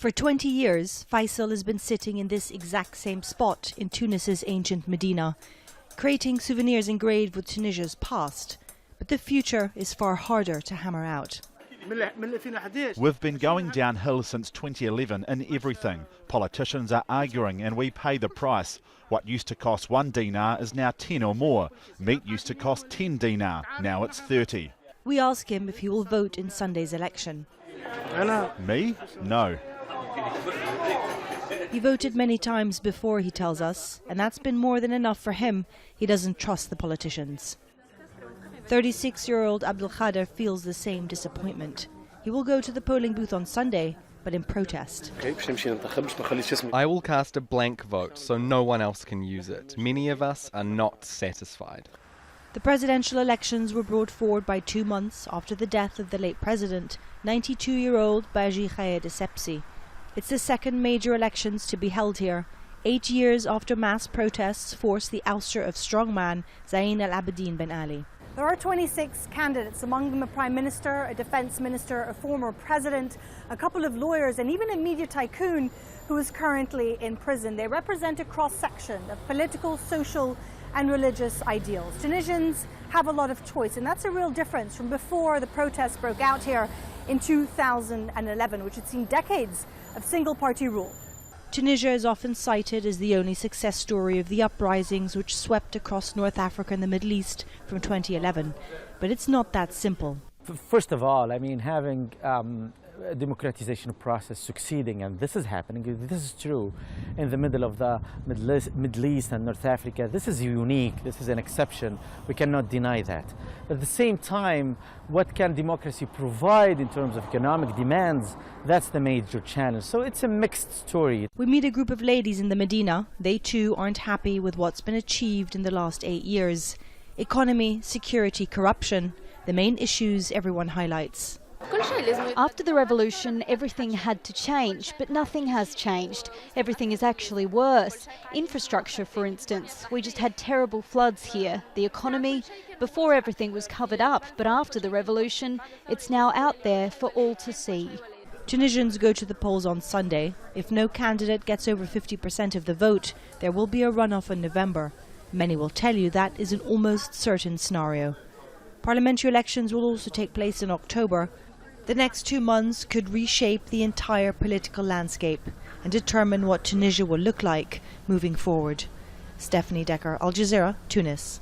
For 20 years, FAISAL has been sitting in this exact same spot in Tunis's ancient Medina, creating souvenirs engraved with Tunisia's past. But the future is far harder to hammer out. We've been going downhill since 2011 in everything. Politicians are arguing and we pay the price. What used to cost 1 dinar is now 10 or more. Meat used to cost 10 dinar, now it's 30. We ask him if he will vote in Sunday's election. Me? No. He voted many times before, he tells us, and that's been more than enough for him. He doesn't trust the politicians. 36-year-old ABDEL KHADER feels the same disappointment. He will go to the polling booth on Sunday, but in protest. I will cast a blank vote so no one else can use it. Many of us are not satisfied. The presidential elections were brought forward by 2 months after the death of the late president, 92-year-old Chahed. It's the second major elections to be held here, 8 years after mass protests forced the ouster of strongman Zain al-Abidine Ben Ali. There are 26 candidates, among them a Prime Minister, a Defence Minister, a former President, a couple of lawyers and even a media tycoon who is currently in prison. They represent a cross-section of political, social and religious ideals. Tunisians have a lot of choice, and that's a real difference from before the protests broke out here in 2011, which had seen decades of single-party rule. Tunisia is often cited as the only success story of the uprisings which swept across North Africa and the Middle East from 2011. But it's not that simple. First of all, I mean, having a democratization process succeeding, and this is happening, this is true, in the middle of the Middle East and North Africa. This is unique, this is an exception, we cannot deny that. At the same time, what can democracy provide in terms of economic demands? That's the major challenge. So it's a mixed story. We meet a group of ladies in the Medina. They too aren't happy with what's been achieved in the last 8 years. Economy, security, corruption, the main issues everyone highlights. After the revolution, everything had to change, but nothing has changed. Everything is actually worse. Infrastructure, for instance. We just had terrible floods here. The economy, before everything was covered up, but after the revolution, it's now out there for all to see. Tunisians go to the polls on Sunday. If no candidate gets over 50% of the vote, there will be a runoff in November. Many will tell you that is an almost certain scenario. Parliamentary elections will also take place in October. The next 2 months could reshape the entire political landscape and determine what Tunisia will look like moving forward. Stefanie, Dekker, Al Jazeera, Tunis.